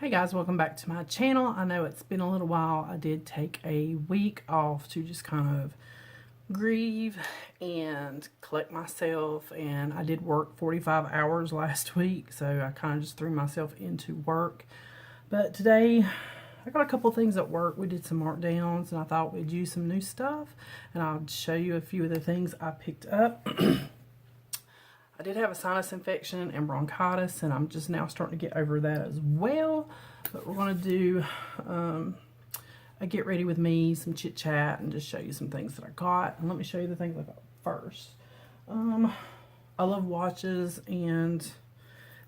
Hey guys, welcome back to my channel. I know it's been a little while. I did take a week off to just kind of grieve and collect myself, and I did work 45 hours last week, so I kind of just threw myself into work. But today I got a couple things at work. We did some markdowns and I thought we'd use some new stuff, and I'll show you a few of the things I picked up. I did have a sinus infection and bronchitis, and I'm just now starting to get over that as well. But we're going to do a get ready with me, some chit chat, and just show you some things that I got. And let me show you the things I got first. I love watches, and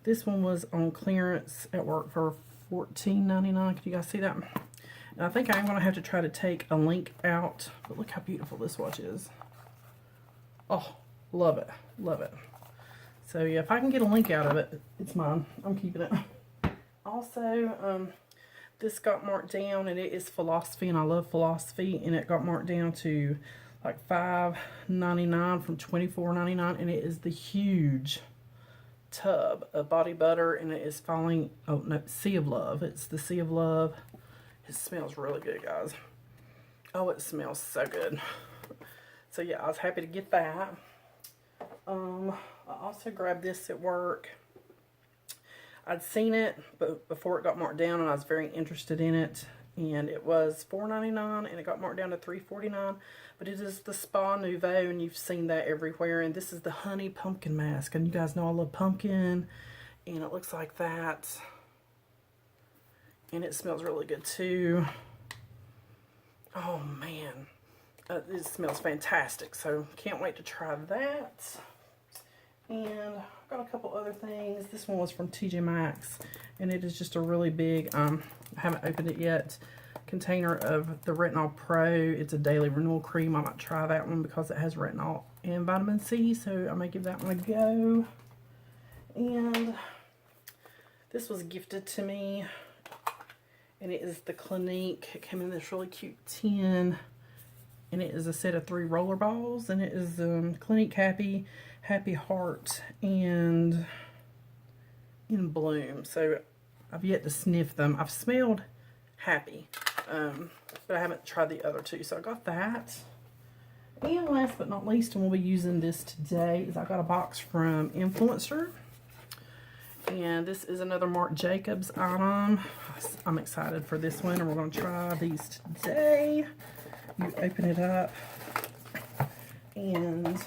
this one was on clearance at work for $14.99. Can you guys see that? And I think I'm going to have to try to take a link out. But look how beautiful this watch is. Oh, love it. Love it. So yeah, if I can get a link out of it, it's mine. I'm keeping it. Also, this got marked down, and it is philosophy, and I love philosophy, and it got marked down to like $5.99 from $24.99, and it is the huge tub of body butter, and it is falling, oh no, Sea of Love. It's the Sea of Love. It smells really good, guys. Oh, it smells so good. So yeah, I was happy to get that. I also grabbed this at work. I'd seen it but before it got marked down, and I was very interested in it, and it was $4.99 and it got marked down to $3.49. But it is the Spa Nouveau, and you've seen that everywhere, and this is the honey pumpkin mask, and you guys know I love pumpkin, and it looks like that, and it smells really good too. Oh man, it smells fantastic, so can't wait to try that. And I've got a couple other things. This one was from TJ Maxx, and it is just a really big, I haven't opened it yet, container of the Retinol Pro. It's a daily renewal cream. I might try that one because it has retinol and vitamin C, so I may give that one a go. And this was gifted to me, and it is the Clinique. It came in this really cute tin, and it is a set of 3 roller balls, and it is Clinique Happy Heart and in Bloom. So I've yet to sniff them. I've smelled Happy, but I haven't tried the other two, so I got that. And last but not least, and we'll be using this today, is I got a box from Influenster, and this is another Marc Jacobs item. I'm excited for this one, and we're going to try these today. You open it up, and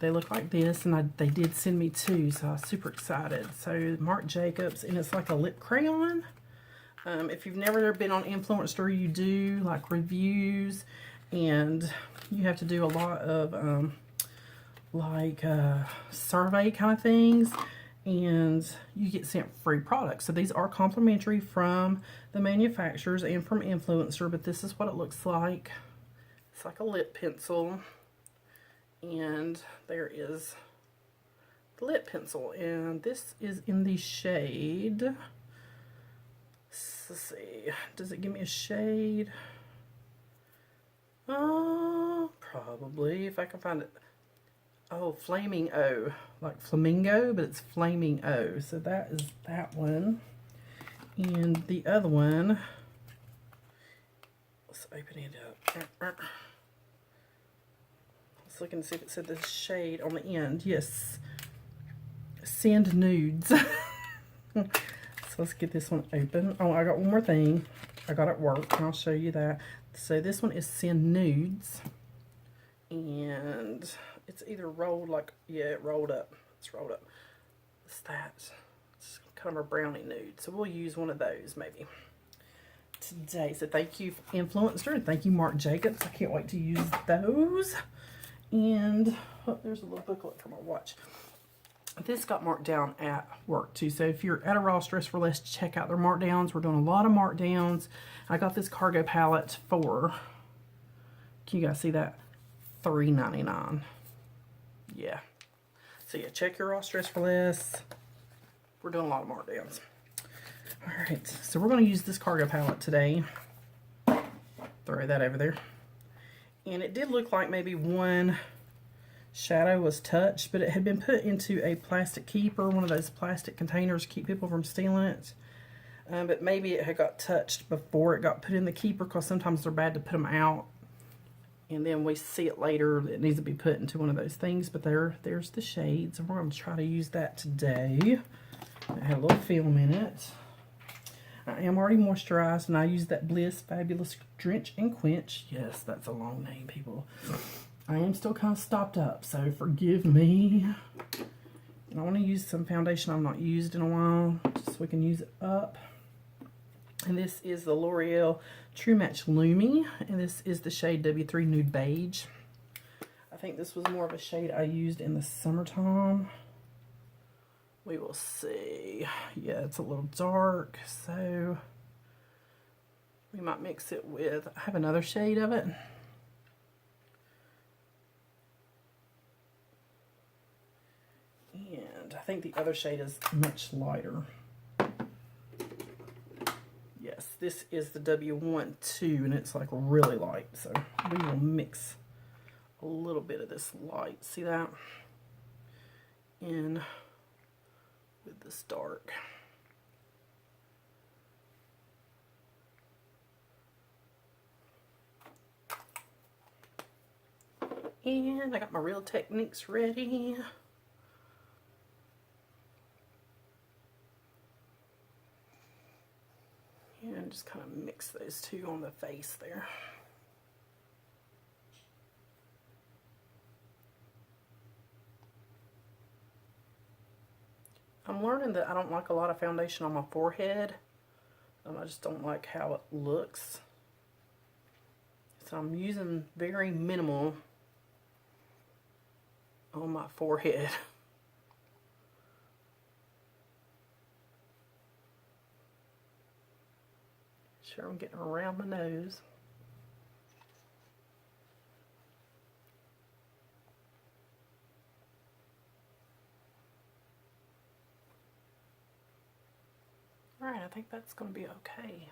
they look like this, and they did send me 2, so I was super excited. So Marc Jacobs, and it's like a lip crayon. If you've never been on Influencer, you do like reviews, and you have to do a lot of survey kind of things, and you get sent free products. So these are complimentary from the manufacturers and from Influencer, but this is what it looks like. It's like a lip pencil, and there is the lip pencil, and this is in the shade, let's see, does it give me a shade? Probably, if I can find it. Oh, Flaming O, like flamingo, but it's Flaming O. So that is that one. And the other one, let's open it up. Let's look and see if it said the shade on the end. Yes, Send Nudes. So let's get this one open. Oh, I got one more thing I got at work, and I'll show you that. So this one is Send Nudes, and it's either rolled like, yeah, it rolled up. It's rolled up. What's that? It's kind of a brownie nude. So we'll use one of those maybe today. So thank you, Influencer, and thank you, Marc Jacobs. I can't wait to use those. And oh, there's a little booklet for my watch. This got marked down at work too. So if you're at a Ross Dress for Less, check out their markdowns. We're doing a lot of markdowns. I got this cargo palette for, can you guys see that? $3.99. Yeah. So yeah, check your Ross Dress for Less. We're doing a lot of markdowns. Alright, so we're going to use this cargo palette today. Throw that over there. And it did look like maybe one shadow was touched, but it had been put into a plastic keeper, one of those plastic containers to keep people from stealing it. But maybe it had got touched before it got put in the keeper, because sometimes they're bad to put them out. And then we see it later that it needs to be put into one of those things. But there's the shades, and we're going to try to use that today. It had a little film in it. I am already moisturized, and I use that Bliss Fabulous Drench and Quench. Yes, that's a long name, people. I am still kind of stopped up, so forgive me. And I want to use some foundation I've not used in a while, just so we can use it up. And this is the L'Oreal True Match Lumi, and this is the shade W3 Nude Beige. I think this was more of a shade I used in the summertime. We will see. Yeah, it's a little dark, so we might mix it with, I have another shade of it. And I think the other shade is much lighter. Yes, this is the W12, and it's like really light, so we will mix a little bit of this light, see that, in with this dark. And I got my Real Techniques ready. And just kind of mix those two on the face there. I'm learning that I don't like a lot of foundation on my forehead. I just don't like how it looks. So I'm using very minimal on my forehead. Sure, I'm getting around my nose. Alright, I think that's going to be okay.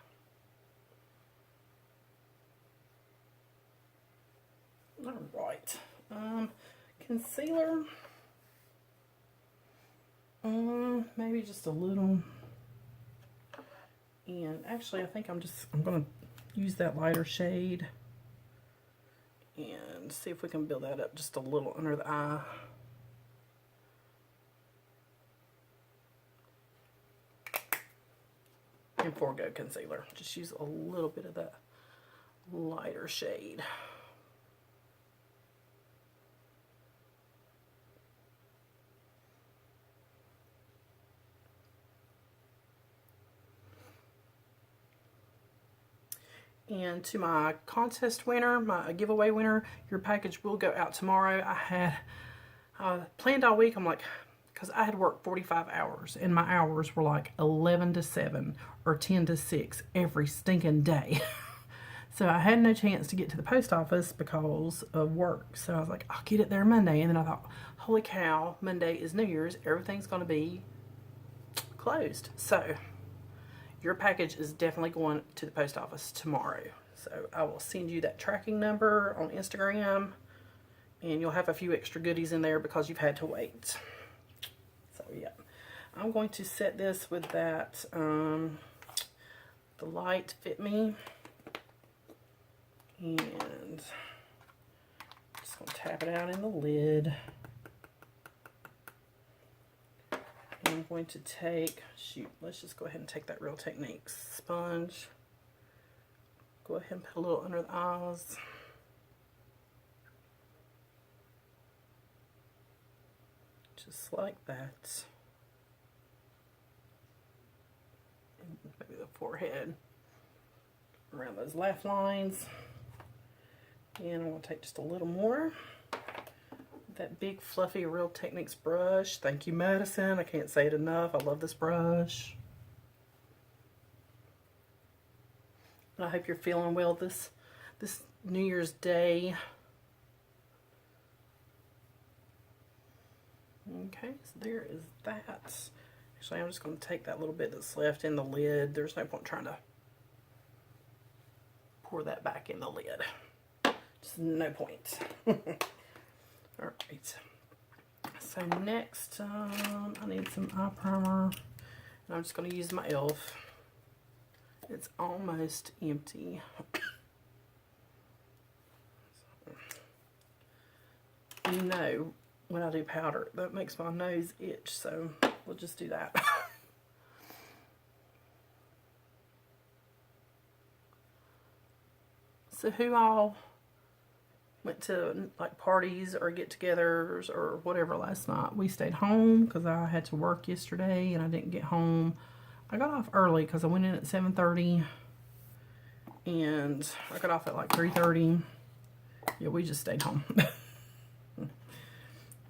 Alright, concealer. Maybe just a little. And actually, I think I'm going to use that lighter shade and see if we can build that up just a little under the eye. And forego concealer. Just use a little bit of that lighter shade. And to my contest winner, my giveaway winner, your package will go out tomorrow. I had planned all week. I'm like, because I had worked 45 hours, and my hours were like 11 to 7 or 10 to 6 every stinking day. So I had no chance to get to the post office because of work. So I was like, I'll get it there Monday. And then I thought, holy cow, Monday is New Year's. Everything's going to be closed. So your package is definitely going to the post office tomorrow. So I will send you that tracking number on Instagram, and you'll have a few extra goodies in there because you've had to wait. So yeah, I'm going to set this with that, the Light Fit Me, and just going to tap it out in the lid. I'm going to take, let's just go ahead and take that Real Techniques sponge. Go ahead and put a little under the eyes. Just like that. And maybe the forehead, around those laugh lines. And I'm going to take just a little more. That big fluffy Real Techniques brush. Thank you, Madison. I can't say it enough. I love this brush. And I hope you're feeling well this New Year's Day. Okay, so there is that. Actually, I'm just going to take that little bit that's left in the lid. There's no point trying to pour that back in the lid. Just no point. Alright, so next I need some eye primer, and I'm just going to use my e.l.f. It's almost empty. You know, when I do powder, that makes my nose itch, so we'll just do that. So who all went to like parties or get-togethers or whatever last night? We stayed home because I had to work yesterday and I didn't get home. I got off early because I went in at 7:30 and I got off at like 3:30. Yeah, we just stayed home.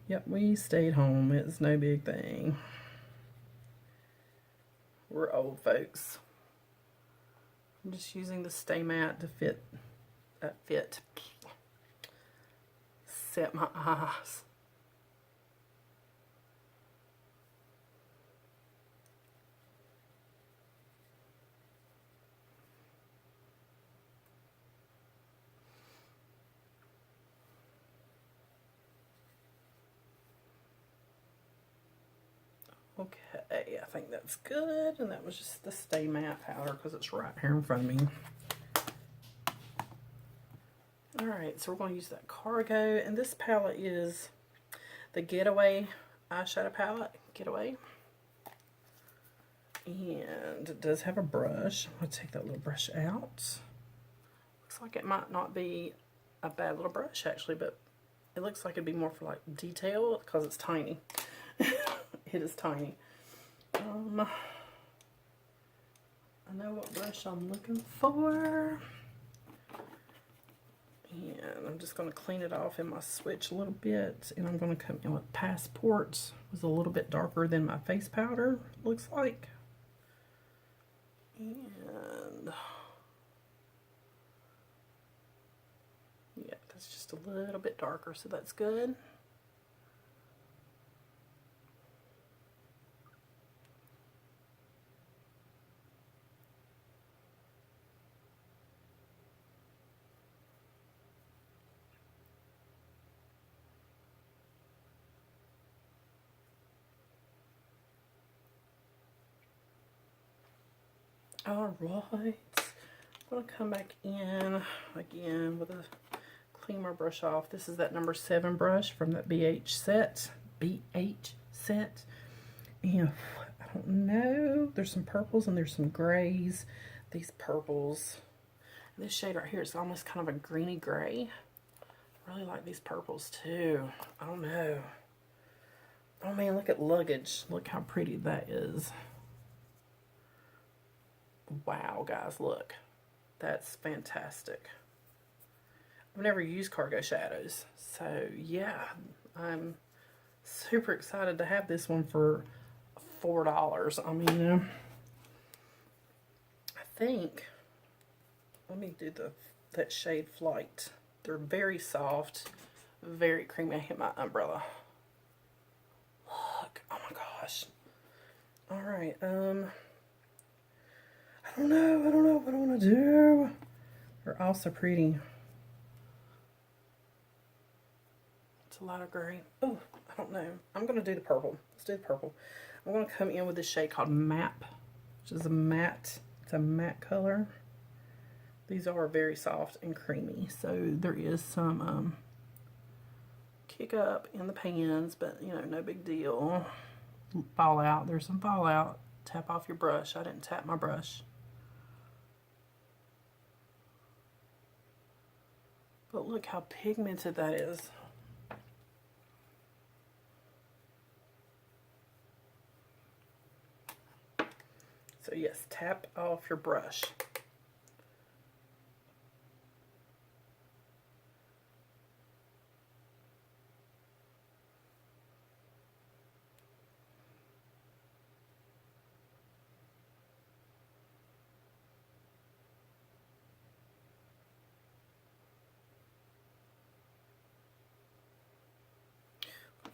Yep, we stayed home. It's no big thing. We're old folks. I'm just using the stay mat to set my eyes. Okay, I think that's good. And that was just the stay matte powder because it's right here in front of me. Alright, so we're going to use that Cargo. And this palette is the Getaway eyeshadow palette. Getaway. And it does have a brush. I'm going to take that little brush out. Looks like it might not be a bad little brush actually, but it looks like it'd be more for like detail because it's tiny. It is tiny. I know what brush I'm looking for. And I'm just going to clean it off in my switch a little bit. And I'm going to come in with Passport. It was a little bit darker than my face powder, looks like. And yeah, that's just a little bit darker, so that's good. Alright, I'm going to come back in again with a clean my brush off. This is that number 7 brush from that BH set. And I don't know, there's some purples and there's some grays. These purples, this shade right here is almost kind of a greeny gray. I really like these purples too. I don't know. Oh man, look at Luggage. Look how pretty that is. Wow, guys, look. That's fantastic. I've never used Cargo shadows, so yeah, I'm super excited to have this one for $4. I mean, I think, let me do that shade Flight. They're very soft, very creamy. I hit my umbrella. Look, oh my gosh. All right, I don't know what I want to do. They're all so pretty. It's a lot of gray. Oh, I don't know. I'm going to do the purple. Let's do the purple. I'm going to come in with this shade called Map, which is a matte. It's a matte color. These are very soft and creamy, so there is some kick up in the pans, but you know, no big deal. Fallout. There's some fallout. Tap off your brush. I didn't tap my brush. But look how pigmented that is. So yes, tap off your brush.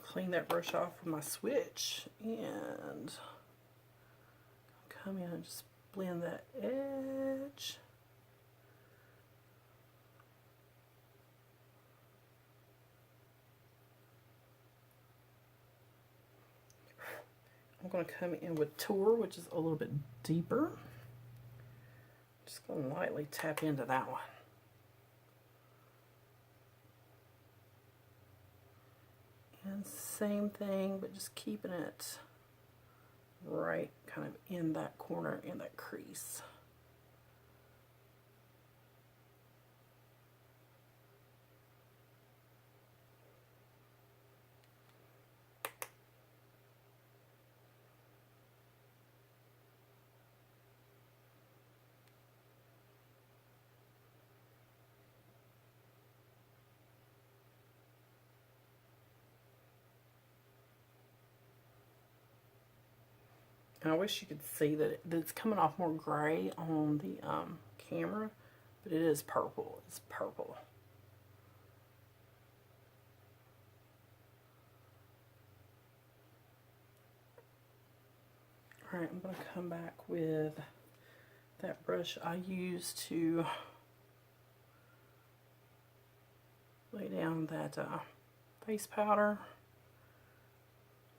Clean that brush off with my switch and come in and just blend that edge. I'm going to come in with Tour, which is a little bit deeper. Just going to lightly tap into that one. And same thing, but just keeping it right kind of in that corner, in that crease. And I wish you could see that it's coming off more gray on the camera, but it is purple. It's purple. Alright, I'm going to come back with that brush I used to lay down that face powder.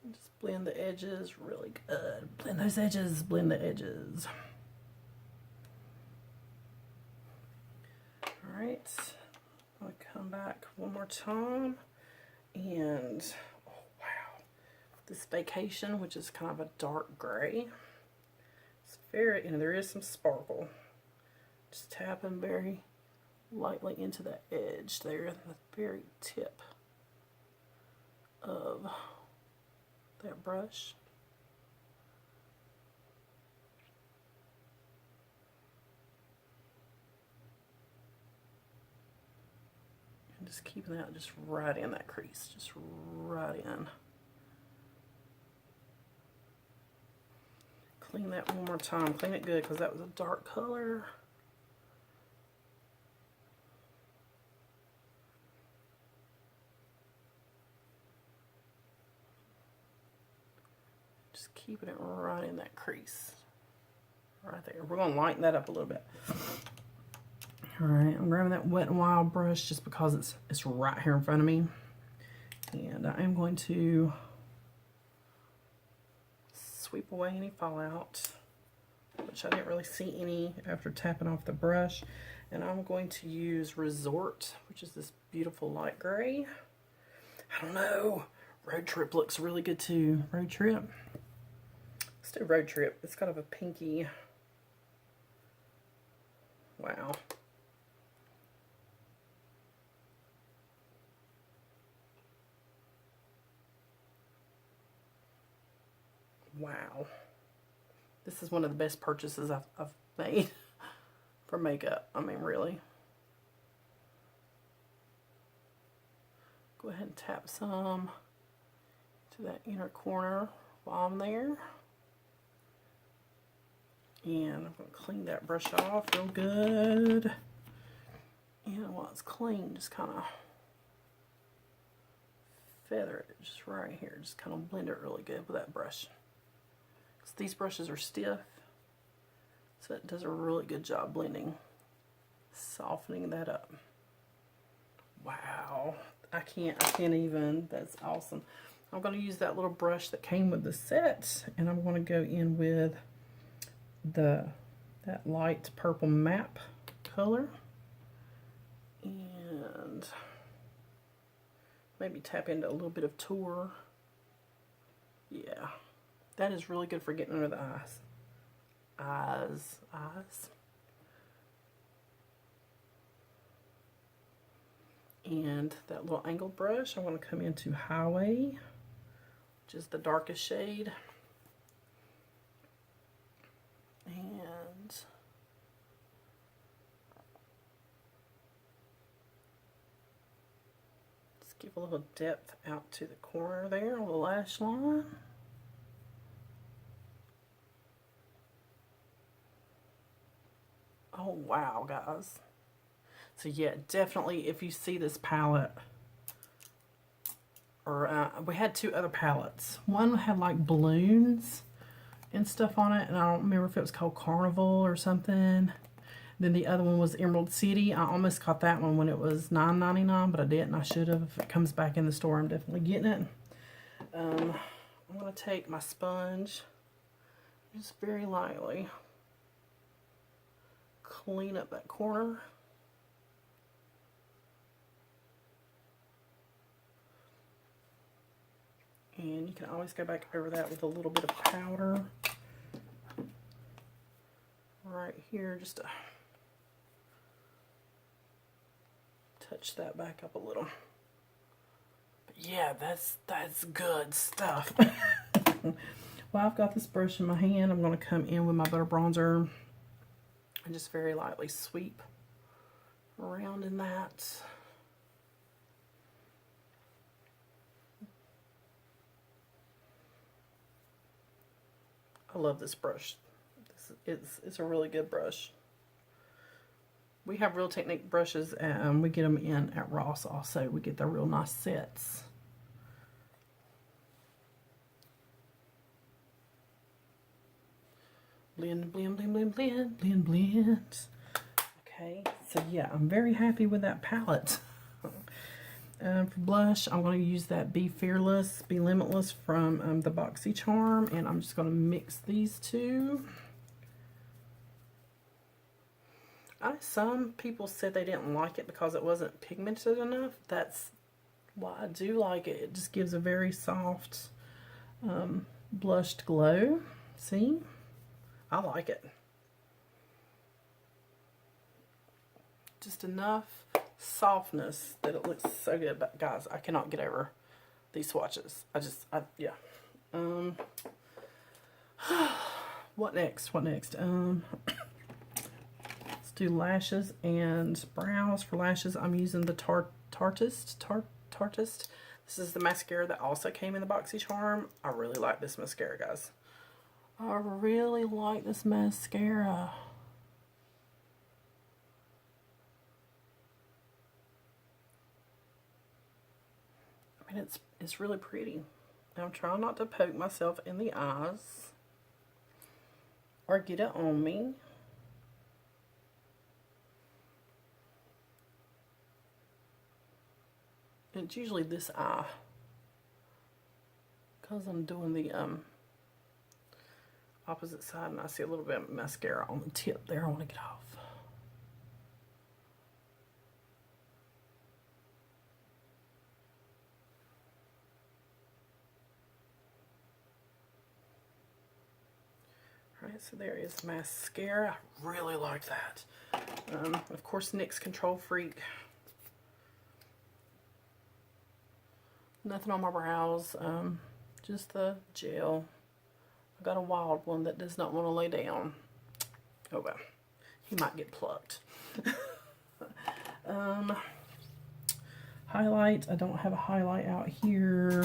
Just blend the edges really good. Blend those edges, blend the edges. Alright, I'm going to come back one more time. And, oh wow, this Vacation, which is kind of a dark gray. It's very, and there is some sparkle. Just tapping very lightly into the edge there, the very tip of that brush. And just keeping that just right in that crease, just right in. Clean that one more time, clean it good because that was a dark color. Just keeping it right in that crease. Right there. We're going to lighten that up a little bit. Alright, I'm grabbing that Wet n Wild brush just because it's right here in front of me. And I am going to sweep away any fallout, which I didn't really see any after tapping off the brush. And I'm going to use Resort, which is this beautiful light gray. I don't know. Road Trip looks really good too. Road Trip. Let's do Road Trip. It's kind of a pinky. Wow. Wow. This is one of the best purchases I've made for makeup. I mean, really. Go ahead and tap some to that inner corner while I'm there. And I'm going to clean that brush off real good. And while it's clean, just kind of feather it just right here. Just kind of blend it really good with that brush. Because these brushes are stiff, so it does a really good job blending, softening that up. Wow. I can't even. That's awesome. I'm going to use that little brush that came with the set, and I'm going to go in with that light purple map color, and maybe tap into a little bit of Tour. Yeah, that is really good for getting under the eyes. And that little angled brush, I'm going to come into Highway, which is the darkest shade. And just give a little depth out to the corner there on the lash line. Oh wow, guys. So yeah, definitely if you see this palette, or we had two other palettes. One had like balloons and stuff on it, and I don't remember if it was called Carnival or something. Then the other one was Emerald City. I almost got that one when it was $9.99, but I didn't. I should have. If it comes back in the store, I'm definitely getting it. I'm going to take my sponge, just very lightly clean up that corner. And you can always go back over that with a little bit of powder. Right here, just to touch that back up a little. But yeah, that's good stuff. Well, I've got this brush in my hand. I'm going to come in with my butter bronzer and just very lightly sweep around in that. I love this brush. It's a really good brush. We have Real Technique brushes, and we get them in at Ross also. We get the real nice sets. Blend, blend, blend, blend, blend, blend, blend. Okay, so yeah, I'm very happy with that palette. For blush, I'm going to use that Be Fearless, Be Limitless from the BoxyCharm, and I'm just going to mix these two. Some people said they didn't like it because it wasn't pigmented enough. That's why I do like it. It just gives a very soft, blushed glow. See? I like it. Just enough softness that it looks so good. But guys, I cannot get over these swatches. Yeah. What next? Let's do lashes and brows. For lashes, I'm using the Tartist. This is the mascara that also came in the BoxyCharm. I really like this mascara, guys. I really like this mascara. I mean, it's really pretty. I'm trying not to poke myself in the eyes or get it on me. It's usually this eye, because I'm doing the opposite side and I see a little bit of mascara on the tip there. I want to get off. Alright, so there is mascara. I really like that. Of course, NYX Control Freak. Nothing on my brows, just the gel. I've got a wild one that does not want to lay down. Oh well, he might get plucked. Highlight, I don't have a highlight out here.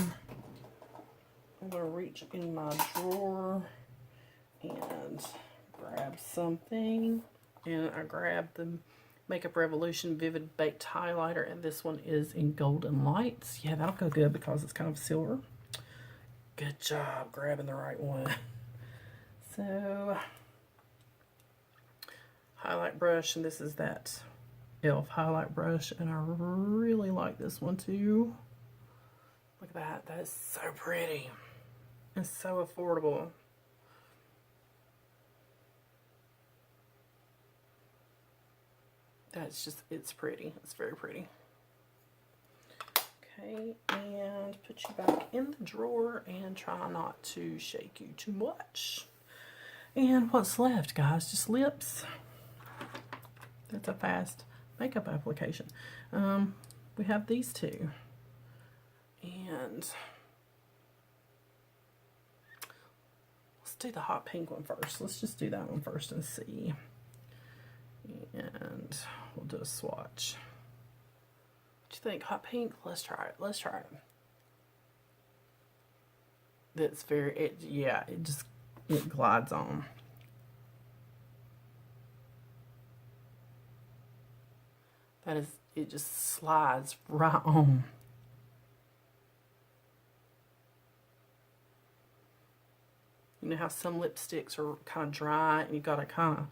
I'm going to reach in my drawer and grab something. And I grabbed the Makeup Revolution Vivid Baked Highlighter, and this one is in Golden Lights. Yeah, that'll go good because it's kind of silver. Good job grabbing the right one. So, highlight brush, and this is that e.l.f. highlight brush, and I really like this one too. Look at that. That is so pretty. It's so affordable. That's just, it's pretty. It's very pretty. Okay, and put you back in the drawer and try not to shake you too much. And what's left, guys? Just lips. That's a fast makeup application. We have these two. And let's do the hot pink one first. Let's just do that one first and see. And we'll do a swatch. What do you think? Hot pink? Let's try it. Let's try it. That's very, yeah, it glides on. That is, it just slides right on. You know how some lipsticks are kind of dry and you gotta kind of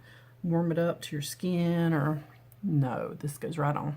warm it up to your skin, or no, this goes right on.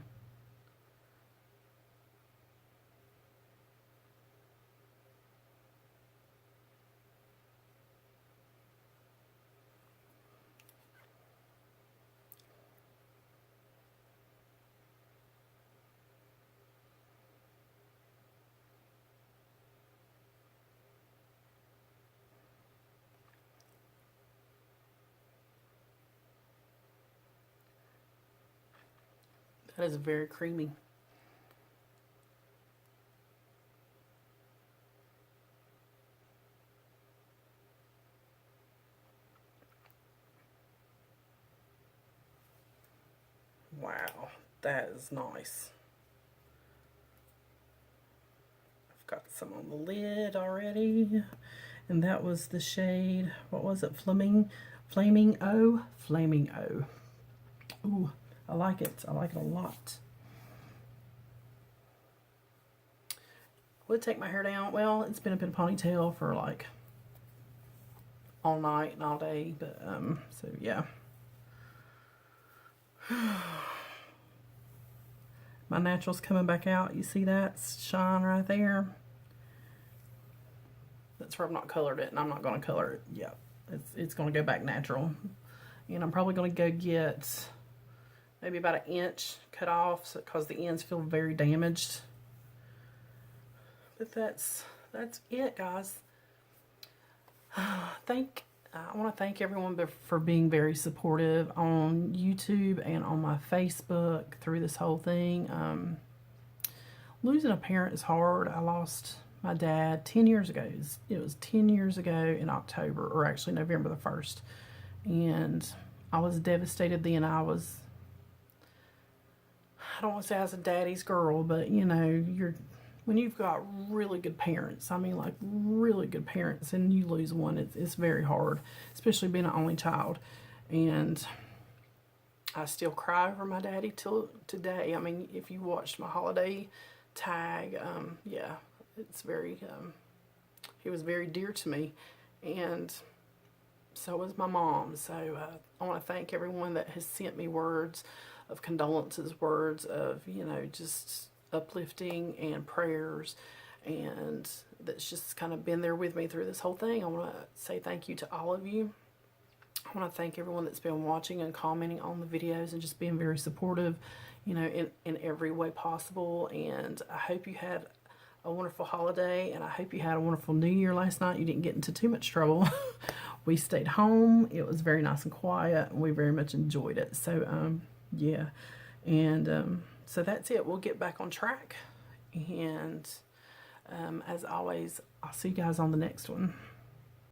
That is very creamy. Wow, that is nice. I've got some on the lid already. And that was the shade, what was it? Flaming O? Flaming O. Ooh, I like it. I like it a lot. Would take my hair down. Well, it's been up in a ponytail for like all night and all day, but so yeah. My natural's coming back out. You see that shine right there? That's where I've not colored it, and I'm not going to color it. Yeah, it's going to go back natural. And I'm probably going to go get maybe about 1 inch cut off because the ends feel very damaged. But that's it, guys. I want to thank everyone for being very supportive on YouTube and on my Facebook through this whole thing. Losing a parent is hard. I lost my dad 10 years ago. It was 10 years ago in October, or actually November the 1st. And I was devastated then. I don't want to say I was a daddy's girl, but you know, when you've got really good parents, I mean like really good parents, and you lose one, it's very hard, especially being an only child. And I still cry over my daddy till today. I mean, if you watched my holiday tag, yeah, it's very, he was very dear to me, and so was my mom. So I want to thank everyone that has sent me words of condolences, words of, you know, just uplifting and prayers, and that's just kind of been there with me through this whole thing. I want to say thank you to all of you. I want to thank everyone that's been watching and commenting on the videos and just being very supportive, you know, in every way possible. And I hope you had a wonderful holiday, and I hope you had a wonderful New Year last night. You didn't get into too much trouble. We stayed home. It was very nice and quiet, and we very much enjoyed it. So yeah, and so that's it. We'll get back on track, and as always, I'll see you guys on the next one.